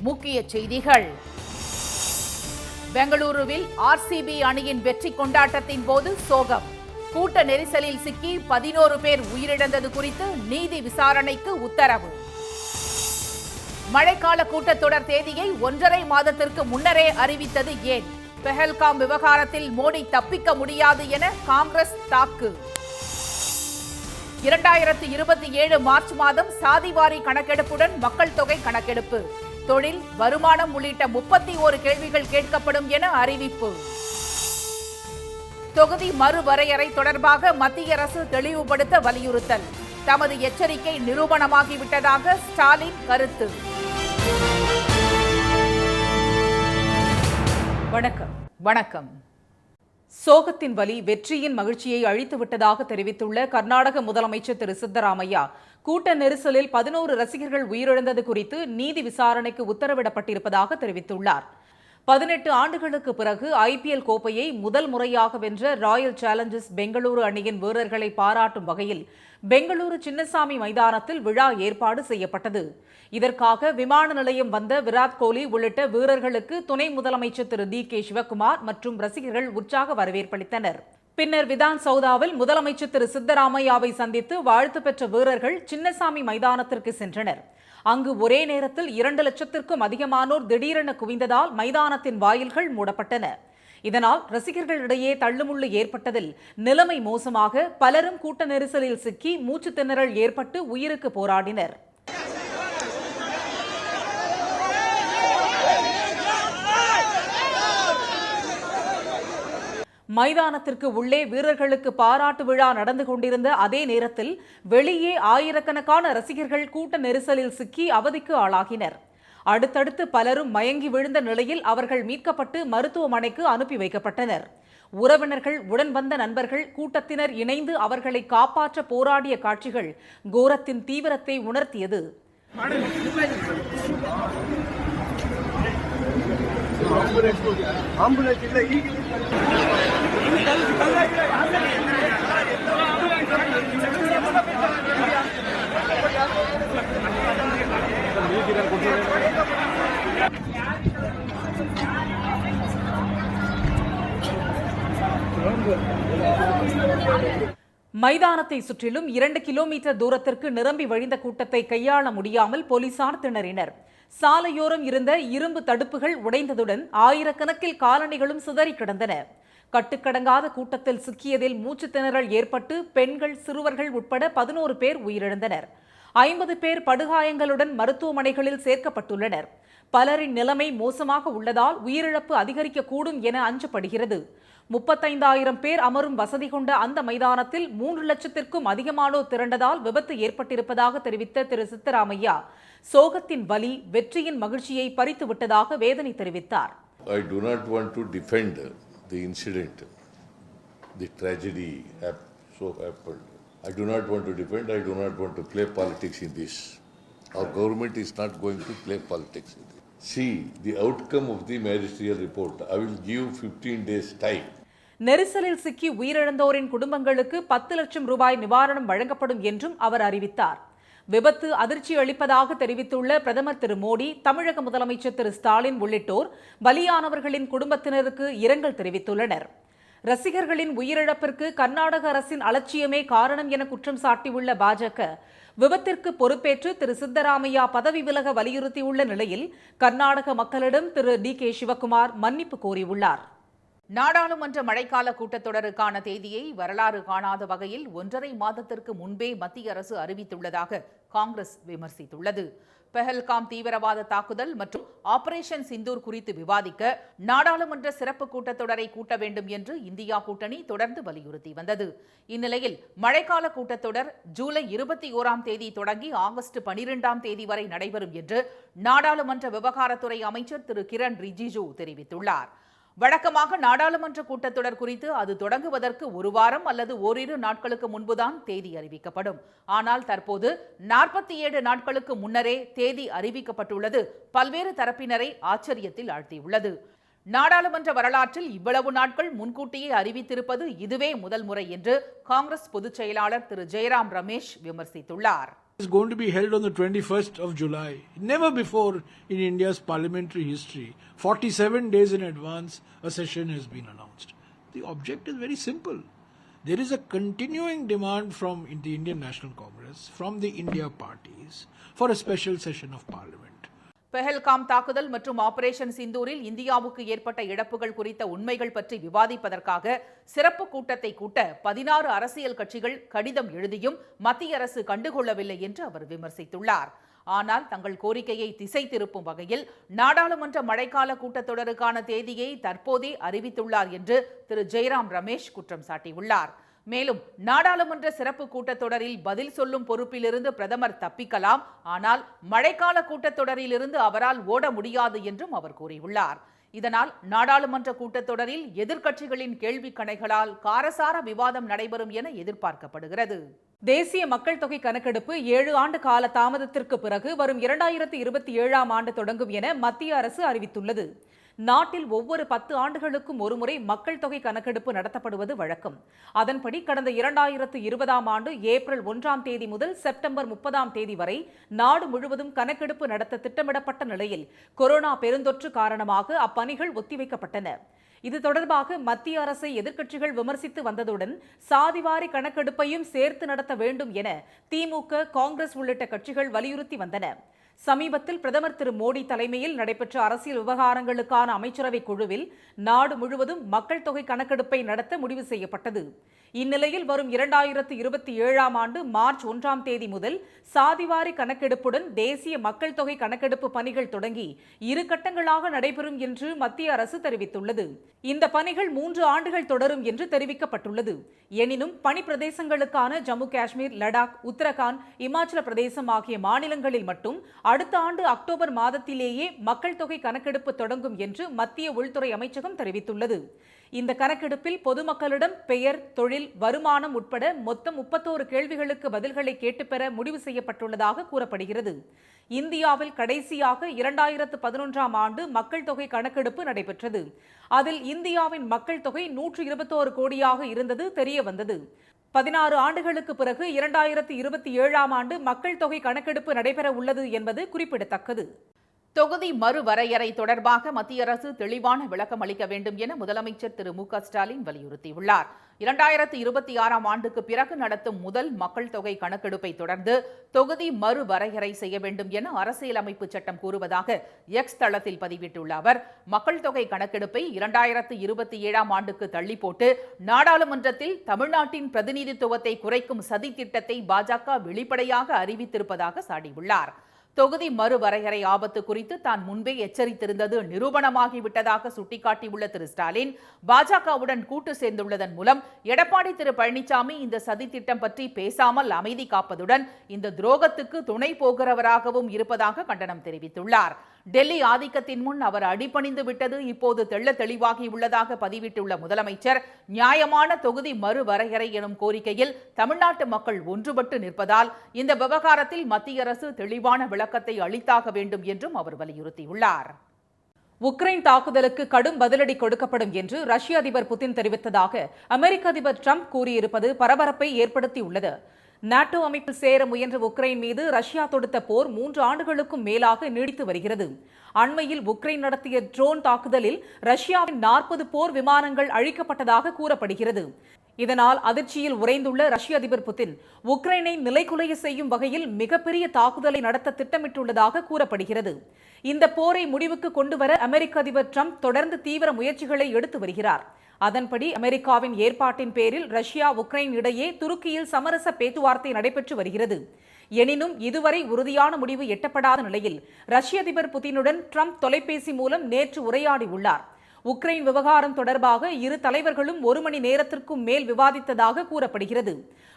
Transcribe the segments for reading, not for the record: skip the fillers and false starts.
முக்கிய செய்திகள். பெங்களூருவில் ஆர்சிபி அணியின் வெற்றி கொண்டாட்டத்தின் போது சோகம். கூட்ட நெரிசலில் சிக்கி 11 பேர் உயிரிழந்தது குறித்து நீதி விசாரணைக்கு உத்தரவு. மழைக்கால கூட்டத்தொடர் தேதியை 1.5 மாதத்திற்கு முன்னரே அறிவித்தது ஏன்? பெஹல்காம் விவகாரத்தில் மோடி தப்பிக்க முடியாது என காங்கிரஸ் தாக்கு. 2027 மார்ச் மாதம் சாதிவாரி கணக்கெடுப்புடன் மக்கள் தொகை கணக்கெடுப்பு. தொழில், வருமானம் உள்ளிட்ட 31 கேள்விகள் கேட்கப்படும் என அறிவிப்பு. தொகுதி மறுவரையறை தொடர்பாக மத்திய அரசு தெளிவுபடுத்த வலியுறுத்தல். தமது எச்சரிக்கை நிரூபணமாகிவிட்டதாக ஸ்டாலின் கருத்து. வணக்கம். சோகத்தின் வலி வெற்றியின் மகிழ்ச்சியை அழித்துவிட்டதாக தெரிவித்துள்ள கர்நாடக முதலமைச்சர் திரு சித்தராமையா, கூட்ட நெரிசலில் 11 ரசிகர்கள் உயிரிழந்தது குறித்து நீதி விசாரணைக்கு உத்தரவிடப்பட்டிருப்பதாக தெரிவித்துள்ளார். 18 ஆண்டுகளுக்கு பிறகு IPL கோப்பையை முதல் முறையாக வென்ற ராயல் சேலஞ்சர்ஸ் பெங்களூரு அணியின் வீரர்களை பாராட்டும் வகையில் பெங்களூரு சின்னசாமி மைதானத்தில் விழா ஏற்பாடு செய்யப்பட்டது. இதற்காக விமான நிலையம் வந்த விராட் கோலி உள்ளிட்ட வீரர்களுக்கு துணை முதலமைச்சர் திரு DK சிவக்குமார் மற்றும் ரசிகர்கள் உற்சாக வரவேற்பளித்தனர். பின்னர் விதான் சௌதாவில் முதலமைச்சர் திரு சித்தராமையாவை சந்தித்து வாழ்த்து பெற்ற வீரர்கள் சின்னசாமி மைதானத்திற்கு சென்றனர். அங்கு ஒரே நேரத்தில் 2 லட்சத்திற்கும் அதிகமானோர் திடீரென குவிந்ததால் மைதானத்தின் வாயில்கள் மூடப்பட்டன. இதனால் ரசிகர்களிடையே தள்ளுமுள்ளு ஏற்பட்டதில் நிலைமை மோசமாக பலரும் கூட்ட நெரிசலில் சிக்கி மூச்சு திணறல் ஏற்பட்டு உயிருக்கு போராடினர். மைதானத்திற்கு உள்ளே வீரர்களுக்கு பாராட்டு விழா நடந்து கொண்டிருந்த அதே நேரத்தில் வெளியே ஆயிரக்கணக்கான ரசிகர்கள் கூட்ட நெரிசலில் சிக்கி அவதிக்கு ஆளாகினர். அடுத்தடுத்து பலரும் மயங்கி விழுந்த நிலையில் அவர்கள் மீட்கப்பட்டு மருத்துவமனைக்கு அனுப்பி வைக்கப்பட்டனர். உறவினர்கள், உடன் வந்த நண்பர்கள், கூட்டத்தினர் இணைந்து அவர்களை காப்பாற்ற போராடிய காட்சிகள் கோரத்தின் தீவிரத்தை உணர்த்தியது. மைதானத்தை சுற்றிலும் 2 கிலோமீட்டர் தூரத்திற்கு நிரம்பி வழிந்த கூட்டத்தை கையாள முடியாமல் போலீசார் திணறினர். சாலையோரம் இருந்த இரும்பு தடுப்புகள் உடைந்ததுடன் ஆயிரக்கணக்கில் காலணிகளும் சிதறி கிடந்தன. கட்டுக்கடங்காத கூட்டத்தில் சிக்கியதில் மூச்சு திணறல் ஏற்பட்டு பெண்கள், சிறுவர்கள் உட்பட 11 பேர் உயிரிழந்தனர். 50 பேர் படுகாயங்களுடன் மருத்துவமனைகளில் சேர்க்கப்பட்டுள்ளனர். பலரின் நிலைமை மோசமாக உள்ளதால் உயிரிழப்பு அதிகரிக்கக்கூடும் என அஞ்சப்படுகிறது. 35,000 பேர் அமரும் வசதி கொண்ட அந்த மைதானத்தில் 3 லட்சத்திற்கும் அதிகமானோர் திரண்டதால் விபத்து ஏற்பட்டிருப்பதாக தெரிவித்த திரு சித்தராமையா, சோகத்தின் வலி வெற்றியின் மகிழ்ச்சியை பறித்து விட்டதாக வேதனை தெரிவித்தார். I do not want to defend the incident, the tragedy so happened. I do not want to defend, I do not want to play politics in this. Our government is not going to play politics in this. See the outcome of the magisterial report. I will give 15 days time. நெரிசலில் சிக்கி உயிரிழந்தோரின் குடும்பங்களுக்கு 10 லட்சம் ரூபாய் நிவாரணம் வழங்கப்படும் என்றும் அவர் அறிவித்தார். விபத்து அதிர்ச்சி அளிப்பதாக தெரிவித்துள்ள பிரதமர் திரு மோடி, தமிழக முதலமைச்சர் திரு ஸ்டாலின் உள்ளிட்டோர் பலியானவர்களின் குடும்பத்தினருக்கு இரங்கல் தெரிவித்துள்ளனர். ரசிகர்களின் உயிரிழப்பிற்கு கர்நாடக அரசின் அலட்சியமே காரணம் என குற்றம் சாட்டியுள்ள பாஜக, விபத்திற்கு பொறுப்பேற்று திரு சித்தராமையா பதவி விலக வலியுறுத்தியுள்ள நிலையில் கர்நாடக மக்களிடம் திரு DK சிவக்குமார் மன்னிப்பு கோரியுள்ளார். நாடாளுமன்ற மழைக்கால கூட்டத்தொடருக்கான தேதியை வரலாறு காணாத வகையில் 1.5 மாதத்திற்கு முன்பே மத்திய அரசு அறிவித்துள்ளதாக காங்கிரஸ் விமர்சித்துள்ளது. பெஹல்காம் தீவிரவாத தாக்குதல் மற்றும் ஆபரேஷன் சிந்தூர் குறித்து விவாதிக்க நாடாளுமன்ற சிறப்பு கூட்டத்தொடரை கூட்ட வேண்டும் என்று இந்தியா கூட்டணி தொடர்ந்து வலியுறுத்தி வந்தது. இந்நிலையில் மழைக்கால கூட்டத்தொடர் ஜூலை 21ஆம் தேதி தொடங்கி ஆகஸ்ட் 12ஆம் தேதி வரை நடைபெறும் என்று நாடாளுமன்ற விவகாரத்துறை அமைச்சர் திரு கிரண் ரிஜிஜு தெரிவித்துள்ளார். வழக்கமாக நாடாளுமன்ற கூட்டத்தொடர் குறித்து அது தொடங்குவதற்கு 1 வாரம் அல்லது ஓரிரு நாட்களுக்கு முன்புதான் தேதி அறிவிக்கப்படும். ஆனால் தற்போது 47 நாட்களுக்கு முன்னரே தேதி அறிவிக்கப்பட்டுள்ளது பல்வேறு தரப்பினரை ஆச்சரியத்தில் ஆழ்த்தியுள்ளது. நாடாளுமன்ற வரலாற்றில் இவ்வளவு நாட்கள் முன்கூட்டியே அறிவித்திருப்பது இதுவே முதல் முறை என்று காங்கிரஸ் பொதுச் செயலாளர் திரு ஜெயராம் ரமேஷ் விமர்சித்துள்ளார். It's going to be held on the 21st of July. Never before in India's parliamentary history, 47 days in advance, a session has been announced. The object is very simple. There is a continuing demand from the Indian National Congress, from the India parties, for a special session of parliament. Pahalgam தாக்குதல் மற்றும் operation சிந்தூரில் இந்தியாவுக்கு ஏற்பட்ட இழப்புகள் குறித்த உண்மைகள் பற்றி விவாதிப்பதற்காக சிறப்பு கூட்டத்தை கூட்ட 16 அரசியல் கட்சிகள் கடிதம் எழுதியும் மத்திய அரசு கண்டுகொள்ளவில்லை என்று அவர் விமர்சித்துள்ளார். ஆனால் தங்கள் கோரிக்கையை திசை திருப்பும் வகையில் நாடாளுமன்ற மழைக்கால கூட்டத்தொடருக்கான தேதியை தற்போதே அறிவித்துள்ளார் என்று திரு ஜெயராம் ரமேஷ் குற்றம் சாட்டியுள்ளார். மேலும் நாடாளுமன்ற சிறப்பு கூட்டத்தொடரில் பதில் சொல்லும் பொறுப்பிலிருந்து பிரதமர் தப்பிக்கலாம், ஆனால் மழைக்கால கூட்டத்தொடரிலிருந்து அவரால் ஓட முடியாது என்றும் அவர் கூறியுள்ளார். இதனால் நாடாளுமன்ற கூட்டத்தொடரில் எதிர்க்கட்சிகளின் கேள்வி கணைகளால் காரசார விவாதம் நடைபெறும் என எதிர்பார்க்கப்படுகிறது. தேசிய மக்கள் தொகை கணக்கெடுப்பு 7 ஆண்டு கால தாமதத்திற்கு பிறகு வரும் 2027ஆம் ஆண்டு தொடங்கும் என மத்திய அரசு அறிவித்துள்ளது. நாட்டில் ஒவ்வொரு 10 ஆண்டுகளுக்கும் ஒருமுறை மக்கள் தொகை கணக்கெடுப்பு நடத்தப்படுவது வழக்கம். அதன்படி கடந்த 2020ஆம் ஆண்டு ஏப்ரல் 1ஆம் தேதி முதல் செப்டம்பர் 30ஆம் தேதி வரை நாடு முழுவதும் கணக்கெடுப்பு நடத்த திட்டமிடப்பட்ட நிலையில் கொரோனா பெருந்தொற்று காரணமாக அப்பணிகள் ஒத்திவைக்கப்பட்டன. இது தொடர்பாக மத்திய அரசை எதிர்க்கட்சிகள் விமர்சித்து வந்ததுடன் சாதிவாரி கணக்கெடுப்பையும் சேர்த்து நடத்த வேண்டும் என திமுக, காங்கிரஸ் உள்ளிட்ட கட்சிகள் வலியுறுத்தி வந்தன. சமீபத்தில் பிரதமர் திரு மோடி தலைமையில் நடைபெற்ற அரசியல் விவகாரங்களுக்கான அமைச்சரவை குழுவில் நாடு முழுவதும் மக்கள் தொகை கணக்கெடுப்பை நடத்த முடிவு செய்யப்பட்டது. இந்நிலையில் வரும் 2027ஆம் ஆண்டு மார்ச் 1ஆம் தேதி முதல் சாதிவாரி கணக்கெடுப்புடன் தேசிய மக்கள் தொகை கணக்கெடுப்பு பணிகள் தொடங்கி 2 கட்டங்களாக நடைபெறும் என்று மத்திய அரசு தெரிவித்துள்ளது. இந்த பணிகள் 3 ஆண்டுகள் தொடரும் என்று தெரிவிக்கப்பட்டுள்ளது. எனினும் பணி பிரதேசங்களுக்கான ஜம்மு காஷ்மீர், லடாக், உத்தரகாண்ட், இமாச்சல பிரதேசம் ஆகிய மாநிலங்களில் மட்டும் அடுத்த ஆண்டு அக்டோபர் மாதத்திலேயே மக்கள் தொகை கணக்கெடுப்பு தொடங்கும் என்று மத்திய உள்துறை அமைச்சகம் தெரிவித்துள்ளது. இந்த கணக்கெடுப்பில் பொதுமக்களிடம் பெயர், தொழில், வருமானம் உட்பட மொத்தம் 31 கேள்விகளுக்கு பதில்களை கேட்டுப்பெற முடிவு செய்யப்பட்டுள்ளதாக கூறப்படுகிறது. இந்தியாவில் கடைசியாக 2011ஆம் ஆண்டு மக்கள் தொகை கணக்கெடுப்பு நடைபெற்றது. அதில் இந்தியாவின் மக்கள் தொகை 121 கோடியாக இருந்தது தெரிய வந்தது. 16 ஆண்டுகளுக்கு பிறகு 2027ஆம் ஆண்டு மக்கள் தொகை கணக்கெடுப்பு நடைபெற உள்ளது என்பது குறிப்பிடத்தக்கது. தொகுதி மறுவரையறை தொடர்பாக மத்திய அரசு தெளிவான விளக்கம் அளிக்க வேண்டும் என முதலமைச்சர் திரு மு க ஸ்டாலின் வலியுறுத்தியுள்ளார். 2026ஆம் ஆண்டுக்கு பிறகு நடத்தும் முதல் மக்கள் தொகை கணக்கெடுப்பை தொடர்ந்து தொகுதி மறுவரையறை செய்ய வேண்டும் என அரசியலமைப்பு சட்டம் கூறுவதாக எக்ஸ் தளத்தில் பதிவிட்டுள்ள அவர், மக்கள் தொகை கணக்கெடுப்பை 2027ஆம் ஆண்டுக்கு தள்ளி போட்டு நாடாளுமன்றத்தில் தமிழ்நாட்டின் பிரதிநிதித்துவத்தை குறைக்கும் சதி திட்டத்தை பாஜக வெளிப்படையாக அறிவித்திருப்பதாக சாடியுள்ளார். தொகுதி மறுவரையறை ஆபத்து குறித்து தான் முன்பே எச்சரித்திருந்தது நிரூபணமாகிவிட்டதாக சுட்டிக்காட்டியுள்ள திரு ஸ்டாலின், பாஜகவுடன் கூட்டு சேர்ந்துள்ளதன் மூலம் எடப்பாடி திரு பழனிசாமி இந்த சதி திட்டம் பற்றி பேசாமல் அமைதி காப்பதுடன் இந்த துரோகத்துக்கு துணை போகிறவராகவும் இருப்பதாக கண்டனம் தெரிவித்துள்ளார். டெல்லி ஆதிக்கத்தின் முன் அவர் அடிபணிந்து விட்டது இப்போது தெள்ள தெளிவாகியுள்ளதாக பதிவிட்டுள்ள முதலமைச்சர், நியாயமான தொகுதி மறுவரையறை எனும் கோரிக்கையில் தமிழ்நாட்டு மக்கள் ஒன்றுபட்டு நிற்பதால் இந்த விவகாரத்தில் மத்திய அரசு தெளிவான விளக்கத்தை அளித்தாக வேண்டும் என்றும் அவர் வலியுறுத்தியுள்ளார். உக்ரைன் தாக்குதலுக்கு கடும் பதிலடி கொடுக்கப்படும் என்று ரஷ்ய அதிபர் புதின் தெரிவித்ததாக அமெரிக்க அதிபர் டிரம்ப் கூறியிருப்பது பரபரப்பை ஏற்படுத்தியுள்ளது. நாட்டோ அமைப்பில் சேர முயன்ற உக்ரைன் மீது ரஷ்யா தொடுத்த போர் 3 ஆண்டுகளுக்கும் மேலாக நீடித்து வருகிறது. அண்மையில் உக்ரைன் நடத்திய ட்ரோன் தாக்குதலில் ரஷ்யாவின் 40 போர் விமானங்கள் அழிக்கப்பட்டதாக கூறப்படுகிறது. இதனால் அதிர்ச்சியில் உறைந்துள்ள ரஷ்ய அதிபர் புதின் உக்ரைனை நிலைகுலைய செய்யும் வகையில் மிகப்பெரிய தாக்குதலை நடத்த திட்டமிட்டுள்ளதாக கூறப்படுகிறது. இந்த போரை முடிவுக்கு கொண்டுவர அமெரிக்க அதிபர் டிரம்ப் தொடர்ந்து தீவிர முயற்சிகளை எடுத்து வருகிறார். அதன்படி அமெரிக்காவின் ஏற்பாட்டின் பேரில் ரஷ்யா, உக்ரைன் இடையே துருக்கியில் சமரச பேச்சுவார்த்தை நடைபெற்று வருகிறது. எனினும் இதுவரை உறுதியான முடிவு எட்டப்படாத நிலையில் ரஷ்ய அதிபர் புதினுடன் டிரம்ப் தொலைபேசி மூலம் நேற்று உரையாடியுள்ளார். உக்ரைன் விவகாரம் தொடர்பாக இரு தலைவர்களும் 1 மணி நேரத்திற்கும் மேல் விவாதித்ததாக கூறப்படுகிறது.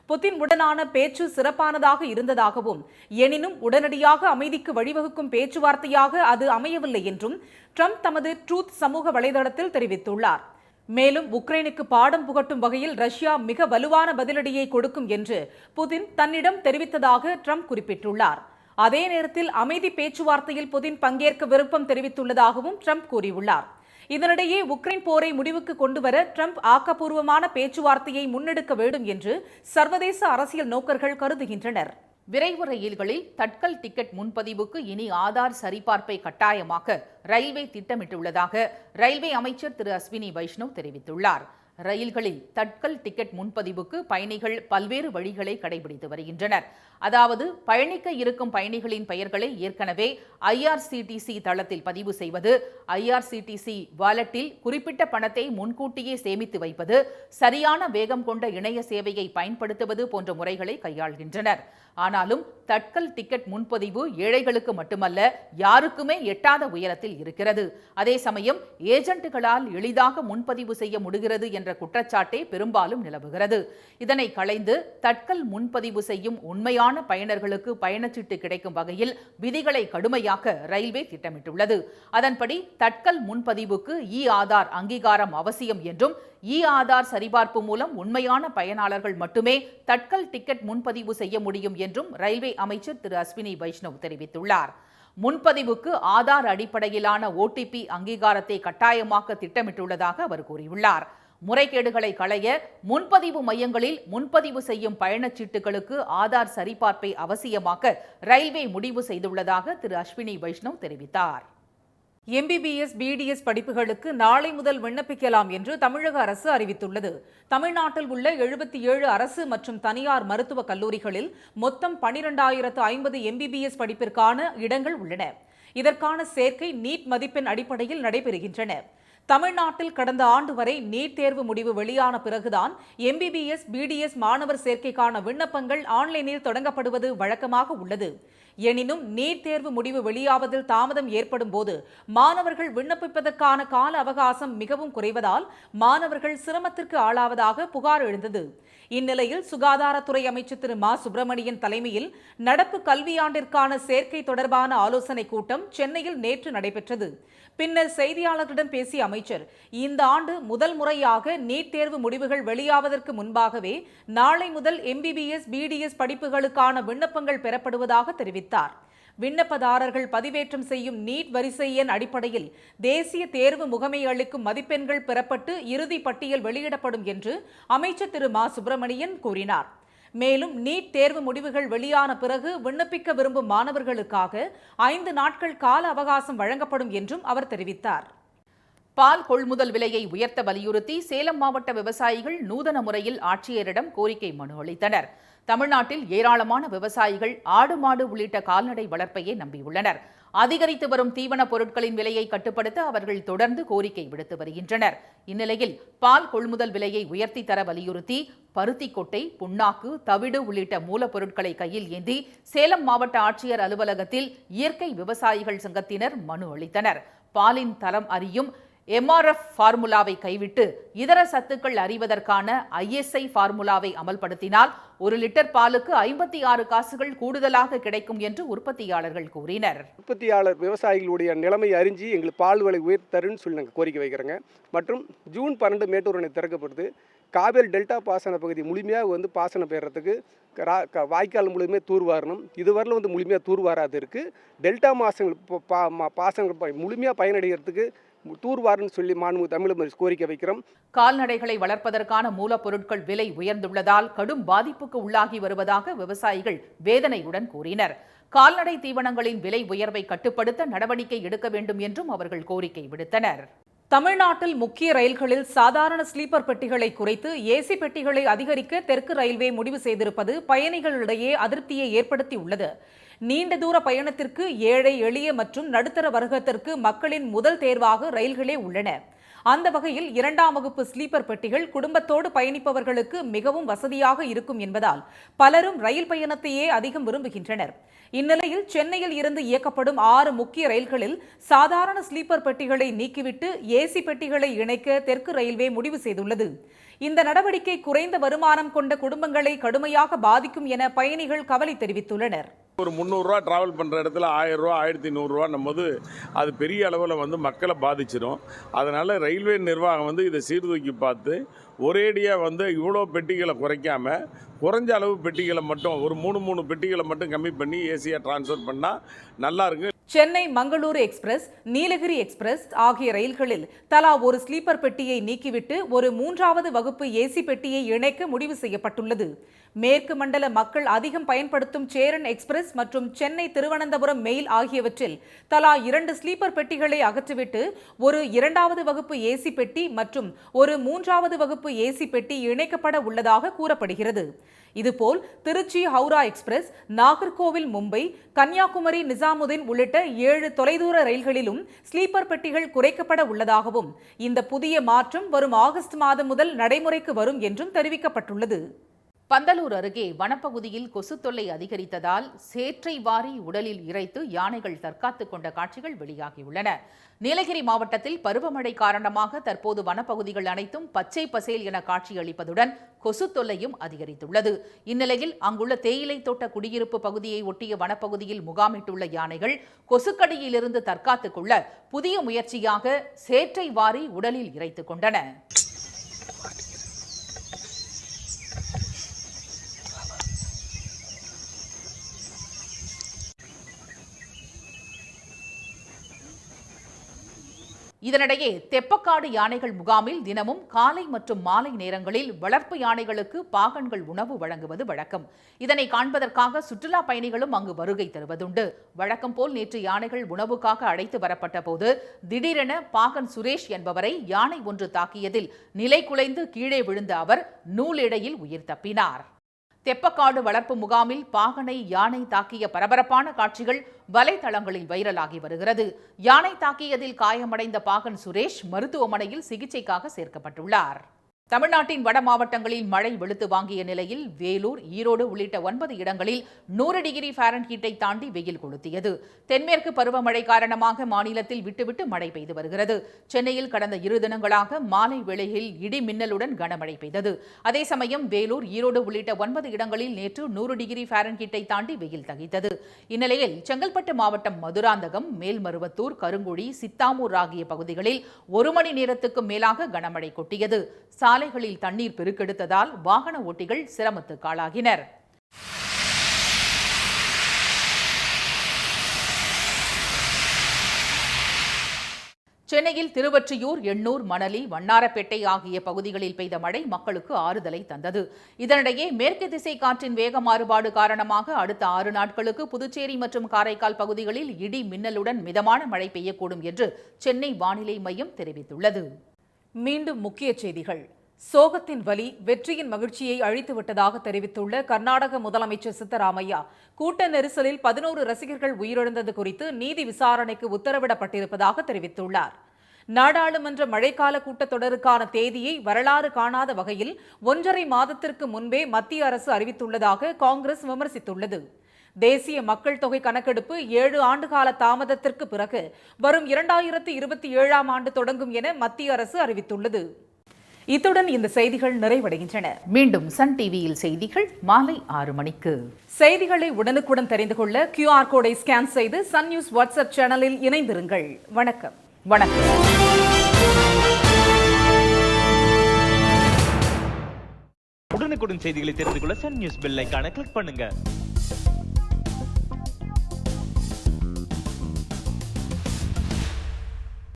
புதின் உடனான பேச்சு சிறப்பானதாக இருந்ததாகவும், எனினும் உடனடியாக அமைதிக்கு வழிவகுக்கும் பேச்சுவார்த்தையாக அது அமையவில்லை என்றும் டிரம்ப் தமது ட்ரூத் சமூக வலைதளத்தில் தெரிவித்துள்ளார். மேலும் உக்ரைனுக்கு பாடம் புகட்டும் வகையில் ரஷ்யா மிக வலுவான பதிலடியை கொடுக்கும் என்று புதின் தன்னிடம் தெரிவித்ததாக டிரம்ப் குறிப்பிட்டுள்ளார். அதே நேரத்தில் அமைதி பேச்சுவார்த்தையில் புதின் பங்கேற்க விருப்பம் தெரிவித்துள்ளதாகவும் டிரம்ப் கூறியுள்ளார். இதனிடையே உக்ரைன் போரை முடிவுக்கு கொண்டுவர ட்ரம்ப் ஆக்கப்பூர்வமான பேச்சுவார்த்தையை முன்னெடுக்க வேண்டும் என்று சர்வதேச அரசியல் நோக்கர்கள் கருதுகின்றனர். விரைவு ரயில்களில் தட்கல் டிக்கெட் முன்பதிவுக்கு இனி ஆதார் சரிபார்ப்பை கட்டாயமாக்க ரயில்வே திட்டமிட்டுள்ளதாக ரயில்வே அமைச்சர் திரு அஸ்வினி வைஷ்ணவ் தெரிவித்துள்ளார். ரயில்களில் தட்கல் டிக்கெட் முன்பதிவுக்கு பயணிகள் பல்வேறு வழிகளை கடைபிடித்து வருகின்றனர். அதாவது பயணிக்க இருக்கும் பயணிகளின் பெயர்களை ஏற்கனவே IRCTC தளத்தில் பதிவு செய்வது, IRCTC வாலெட்டில் குறிப்பிட்ட பணத்தை முன்கூட்டியே சேமித்து வைப்பது, சரியான வேகம் கொண்ட இணைய சேவையை பயன்படுத்துவது போன்ற முறைகளை கையாள்கின்றனர். ஆனாலும் தட்கல் டிக்கெட் முன்பதிவு ஏழைகளுக்கு மட்டுமல்ல, யாருக்குமே எட்டாத உயரத்தில் இருக்கிறது. அதே சமயம் ஏஜென்ட்டுகளால் எளிதாக முன்பதிவு செய்ய முடிகிறது என்ற குற்றச்சாட்டே பெரும்பாலும் நிலவுகிறது. இதனை களைந்து தட்கல் முன்பதிவு செய்யும் உண்மையான பயனர்களுக்கு பயணச்சீட்டு கிடைக்கும் வகையில் விதிகளை கடுமையாக்க ரயில்வே திட்டமிட்டுள்ளது. அதன்படி தட்கல் முன்பதிவுக்கு ஆதார் அங்கீகாரம் அவசியம் என்றும் ஆதார் சரிபார்ப்பு மூலம் உண்மையான பயனாளர்கள் மட்டுமே தட்கல் டிக்கெட் முன்பதிவு செய்ய முடியும் என்றும் ரயில்வே அமைச்சர் திரு அஸ்வினி வைஷ்ணவ் தெரிவித்துள்ளார். முன்பதிவுக்கு ஆதார் அடிப்படையிலான OTP அங்கீகாரத்தை கட்டாயமாக்க திட்டமிட்டுள்ளதாக அவர் கூறியுள்ளார். முறைகேடுகளை களைய முன்பதிவு மையங்களில் முன்பதிவு செய்யும் பயணச்சீட்டுகளுக்கு ஆதார் சரிபார்ப்பை அவசியமாக்க ரயில்வே முடிவு செய்துள்ளதாக திரு அஸ்வினி வைஷ்ணவ் தெரிவித்தார். MBBS, BDS படிப்புகளுக்கு நாளை முதல் விண்ணப்பிக்கலாம் என்று தமிழக அரசு அறிவித்துள்ளது. தமிழ்நாட்டில் உள்ள 77 அரசு மற்றும் தனியார் மருத்துவக் கல்லூரிகளில் மொத்தம் 12,050 MBBS படிப்பிற்கான இடங்கள் உள்ளன. இதற்கான சேர்க்கை நீட் மதிப்பெண் அடிப்படையில் நடைபெறுகின்றன. தமிழ்நாட்டில் கடந்த ஆண்டு வரை நீட் தேர்வு முடிவு வெளியான பிறகுதான் MBBS, BDS மாணவர் சேர்க்கைக்கான விண்ணப்பங்கள் ஆன்லைனில் தொடங்கப்படுவது வழக்கமாக உள்ளது. எனினும் நீட் தேர்வு முடிவு வெளியாவதில் தாமதம் ஏற்படும் போது மாணவர்கள் விண்ணப்பிப்பதற்கான கால அவகாசம் மிகவும் குறைவதால் மாணவர்கள் சிரமத்திற்கு ஆளாவதாக புகார் எழுந்தது. இந்நிலையில் சுகாதாரத்துறை அமைச்சர் திரு மா சுப்பிரமணியன் தலைமையில் நடப்பு கல்வியாண்டிற்கான சேர்க்கை தொடர்பான ஆலோசனைக் கூட்டம் சென்னையில் நேற்று நடைபெற்றது. பின்னர் செய்தியாளர்களிடம் பேசிய அமைச்சர், இந்த ஆண்டு முதல் முறையாக நீட் தேர்வு முடிவுகள் வெளியாவதற்கு முன்பாகவே நாளை முதல் MBBS, BDS படிப்புகளுக்கான விண்ணப்பங்கள் பெறப்படுவதாக தெரிவித்தார். விண்ணப்பதாரர்கள் பதிவேற்றம் செய்யும் நீட் வரிசை எண் அடிப்படையில் தேசிய தேர்வு முகமை அளிக்கும் மதிப்பெண்கள் பெறப்பட்டு இறுதி பட்டியல் வெளியிடப்படும் என்று அமைச்சர் திரு மா சுப்பிரமணியன் கூறினார். மேலும் நீட் தேர்வு முடிவுகள் வெளியான பிறகு விண்ணப்பிக்க விரும்பும் மாணவர்களுக்காக 5 நாட்கள் கால அவகாசம் வழங்கப்படும் என்றும் அவர் தெரிவித்தார். பால் கொள்முதல் விலையை உயர்த்த வலியுறுத்தி சேலம் மாவட்ட விவசாயிகள் நூதன முறையில் ஆட்சியரிடம் கோரிக்கை மனு அளித்தனர். தமிழ்நாட்டில் ஏராளமான விவசாயிகள் ஆடு மாடு உள்ளிட்ட கால்நடை வளர்ப்பையே நம்பியுள்ளனர். அதிகரித்து வரும் தீவன பொருட்களின் விலையை கட்டுப்படுத்த அவர்கள் தொடர்ந்து கோரிக்கை விடுத்து வருகின்றனர். இந்நிலையில் பால் கொள்முதல் விலையை உயர்த்தி தர வலியுறுத்தி பருத்தி கொட்டை, புண்ணாக்கு, தவிடு உள்ளிட்ட மூலப்பொருட்களை கையில் ஏந்தி சேலம் மாவட்ட ஆட்சியர் அலுவலகத்தில் இயற்கை விவசாயிகள் சங்கத்தினர் மனு அளித்தனர். பாலின் தரம் அறியும் MRF ஃபார்முலாவை கைவிட்டு இதர சத்துக்கள் அறிவதற்கான ISI ஃபார்முலாவை அமல்படுத்தினால் 1 லிட்டர் பாலுக்கு 56 காசுகள் கூடுதலாக கிடைக்கும் என்று உற்பத்தியாளர்கள் கூறினர். உற்பத்தியாளர் விவசாயிகளுடைய நிலைமை அறிஞ்சு எங்களுக்கு பால் விலை உயர்த்தருன்னு சொல்லி நாங்கள் கோரிக்கை வைக்கிறோங்க. மற்றும் ஜூன் 12 மேட்டூர் அணை திறக்கப்படுது. காவேரி டெல்டா பாசன பகுதி முழுமையாக பாசனம் பெறத்துக்கு வாய்க்கால் முழுமையாக தூர்வாரணும். இதுவரையில் முழுமையாக தூர்வாராது இருக்குது. டெல்டா பாசனங்கள் முழுமையாக பயனடைகிறதுக்கு தூர்வாருன்னு சொல்லி தமிழ் கோரிக்கை வைக்கிறோம். கால்நடைகளை வளர்ப்பதற்கான மூலப்பொருட்கள் விலை உயர்ந்துள்ளதால் கடும் பாதிப்புக்கு உள்ளாகி வருவதாக விவசாயிகள் வேதனையுடன் கூறினர். கால்நடை தீவனங்களின் விலை உயர்வை கட்டுப்படுத்த நடவடிக்கை எடுக்க வேண்டும் என்றும் அவர்கள் கோரிக்கை விடுத்தனர். தமிழ்நாட்டில் முக்கிய ரயில்களில் சாதாரண ஸ்லீப்பர் பெட்டிகளை குறைத்து AC பெட்டிகளை அதிகரிக்க தெற்கு ரயில்வே முடிவு செய்திருப்பது பயணிகளிடையே அதிருப்தியை ஏற்படுத்தியுள்ளது. நீண்ட தூர பயணத்திற்கு ஏழை, எளிய மற்றும் நடுத்தர வர்க்கத்திற்கு மக்களின் முதல் தேர்வாக ரயில்களே உள்ளன. அந்த வகையில் 2ஆம் வகுப்பு ஸ்லீப்பர் பெட்டிகள் குடும்பத்தோடு பயணிப்பவர்களுக்கு மிகவும் வசதியாக இருக்கும் என்பதால் பலரும் ரயில் பயணத்தையே அதிகம் விரும்புகின்றனர். இந்நிலையில் சென்னையில் இருந்து இயக்கப்படும் 6 முக்கிய ரயில்களில் சாதாரண ஸ்லீப்பர் பெட்டிகளை நீக்கிவிட்டு AC பெட்டிகளை இணைக்க தெற்கு ரயில்வே முடிவு செய்துள்ளது. இந்த நடவடிக்கை குறைந்த வருமானம் கொண்ட குடும்பங்களை கடுமையாக பாதிக்கும் என பயணிகள் கவலை தெரிவித்துள்ளனர். ஒரு 300 ரூபா டிராவல் பண்ணுற இடத்துல 1000 ரூபா 1100 ரூபான்னும் போது அது பெரிய அளவில் மக்களை பாதிச்சிடும். அதனால் ரயில்வே நிர்வாகம் இதை சீர்தூக்கி பார்த்து ஒரேடியாக இவ்வளோ பெட்டிகளை குறைக்காம குறைஞ்ச அளவு பெட்டிகளை மட்டும் ஒரு 3 பெட்டிகளை மட்டும் கம்மி பண்ணி ஏசியாக ட்ரான்ஸ்ஃபர் பண்ணால் நல்லா இருக்கு. சென்னை மங்களூரு எக்ஸ்பிரஸ், நீலகிரி எக்ஸ்பிரஸ் ஆகிய ரயில்களில் தலா ஒரு ஸ்லீப்பர் பெட்டியை நீக்கிவிட்டு ஒரு 3வது வகுப்பு ஏசி பெட்டியை இணைக்க முடிவு செய்யப்பட்டுள்ளது. மேற்கு மண்டல மக்கள் அதிகம் பயன்படுத்தும் சேரன் எக்ஸ்பிரஸ் மற்றும் சென்னை திருவனந்தபுரம் மெயில் ஆகியவற்றில் தலா 2 ஸ்லீப்பர் பெட்டிகளை அகற்றிவிட்டு ஒரு 2வது வகுப்பு ஏசி பெட்டி மற்றும் ஒரு 3வது வகுப்பு ஏசி பெட்டி இணைக்கப்பட உள்ளதாக கூறப்படுகிறது. இதுபோல் திருச்சி ஹவுரா எக்ஸ்பிரஸ், நாகர்கோவில் மும்பை, கன்னியாகுமரி நிசாமுதீன் உள்ளிட்ட 7 தொலைதூர ரயில்களிலும் ஸ்லீப்பர் பெட்டிகள் குறைக்கப்பட உள்ளதாகவும் இந்த புதிய மாற்றம் வரும் ஆகஸ்ட் மாதம் முதல் நடைமுறைக்கு வரும் என்றும் தெரிவிக்கப்பட்டுள்ளது. பந்தலூர் அருகே வனப்பகுதியில் கொசு தொல்லை அதிகரித்ததால் சேற்றை வாரி உடலில் இறைத்து யானைகள் தற்காத்துக் கொண்ட காட்சிகள் வெளியாகியுள்ளன. நீலகிரி மாவட்டத்தில் பருவமழை காரணமாக தற்போது வனப்பகுதிகள் அனைத்தும் பச்சை பசேல் என காட்சியளிப்பதுடன் கொசு தொல்லையும் அதிகரித்துள்ளது. இந்நிலையில் அங்குள்ள தேயிலை தோட்ட குடியிருப்பு பகுதியை ஒட்டிய வனப்பகுதியில் முகாமிட்டுள்ள யானைகள் கொசுக்கடியிலிருந்து தற்காத்துக் கொள்ள புதிய முயற்சியாக சேற்றை வாரி உடலில் இறைத்துக் கொண்டன. இதனிடையே தெப்பக்காடு யானைகள் முகாமில் தினமும் காலை மற்றும் மாலை நேரங்களில் வளர்ப்பு யானைகளுக்கு பாகன்கள் உணவு வழங்குவது வழக்கம். இதனை காண்பதற்காக சுற்றுலா பயணிகளும் அங்கு வருகை தருவதுண்டு. வழக்கம் போல் நேற்று யானைகள் உணவுக்காக அழைத்து வரப்பட்ட போது திடீரென பாகன் சுரேஷ் என்பவரை யானை ஒன்று தாக்கியதில் நிலை குலைந்து கீழே விழுந்த அவர் நூலிழையில் உயிர் தப்பினார். தெப்பக்காடு வளர்ப்பு முகாமில் பாகனை யானை தாக்கிய பரபரப்பான காட்சிகள் வலைதளங்களில் வைரலாகி வருகிறது. யானை தாக்கியதில் காயமடைந்த பாகன் சுரேஷ் மருத்துவமனையில் சிகிச்சைக்காக சேர்க்கப்பட்டுள்ளார். தமிழ்நாட்டின் வட மாவட்டங்களில் மழை வெளுத்து வாங்கிய நிலையில் வேலூர், ஈரோடு உள்ளிட்ட 9 இடங்களில் 100 டிகிரி ஃபாரன்ஹீட்டை தாண்டி வெயில் கொளுத்தியது. தென்மேற்கு பருவமழை காரணமாக மாநிலத்தில் விட்டுவிட்டு மழை பெய்து வருகிறது. சென்னையில் கடந்த 2 தினங்களாக மாலை வேளையில் இடி மின்னலுடன் கனமழை பெய்தது. அதே சமயம் வேலூர், ஈரோடு உள்ளிட்ட 9 இடங்களில் நேற்று 100 டிகிரி ஃபாரன்ஹீட்டை தாண்டி வெயில் தகித்தது. இந்நிலையில் செங்கல்பட்டு மாவட்டம் மதுராந்தகம், மேல்மருவத்தூர், கருங்குழி, சித்தாமூர் ஆகிய பகுதிகளில் 1 மணி நேரத்துக்கும் மேலாக கனமழை கொட்டியது. சாலைகளில் தண்ணீர் பெருக்கெடுத்ததால் வாகன ஓட்டிகள் சிரமத்துக்கு ஆளாகினர். சென்னையில் திருவொற்றியூர், எண்ணூர், மணலி, வண்ணாரப்பேட்டை ஆகிய பகுதிகளில் பெய்த மழை மக்களுக்கு ஆறுதலை தந்தது. இதனிடையே மேற்கு திசை காற்றின் வேக மாறுபாடு காரணமாக அடுத்த 6 நாட்களுக்கு புதுச்சேரி மற்றும் காரைக்கால் பகுதிகளில் இடி மின்னலுடன் மிதமான மழை பெய்யக்கூடும் என்று சென்னை வானிலை மையம் தெரிவித்துள்ளது. மீண்டும் முக்கிய செய்திகள். சோகத்தின் வலி வெற்றியின் மகிழ்ச்சியை அழித்துவிட்டதாக தெரிவித்துள்ள கர்நாடக முதலமைச்சர் சித்தராமையா, கூட்ட நெரிசலில் 11 ரசிகர்கள் உயிரிழந்தது குறித்து நீதி விசாரணைக்கு உத்தரவிடப்பட்டிருப்பதாக தெரிவித்துள்ளார். நாடாளுமன்ற மழைக்கால கூட்டத்தொடருக்கான தேதியை வரலாறு காணாத வகையில் 1.5 மாதத்திற்கு முன்பே மத்திய அரசு அறிவித்துள்ளதாக காங்கிரஸ் விமர்சித்துள்ளது. தேசிய மக்கள் தொகை கணக்கெடுப்பு 7 ஆண்டுகால தாமதத்திற்கு பிறகு வரும் 2027ஆம் ஆண்டு தொடங்கும் என மத்திய அரசு அறிவித்துள்ளது. இத்துடன் இந்த செய்திகள் நிறைவடைகின்றன. மீண்டும் சன் டிவியில் செய்திகள் மாலை 6 மணிக்கு. செய்திகளை உடனுக்குடன் தெரிந்து கொள்ள QR கோடை ஸ்கேன் செய்து சன் நியூஸ் வாட்ஸ்அப் சேனலில் இணைந்திருங்கள். வணக்கம். உடனுக்குடன் செய்திகளை தெரிந்து கொள்ள சன் நியூஸ் பெல் ஐகானை கிளிக் பண்ணுங்க.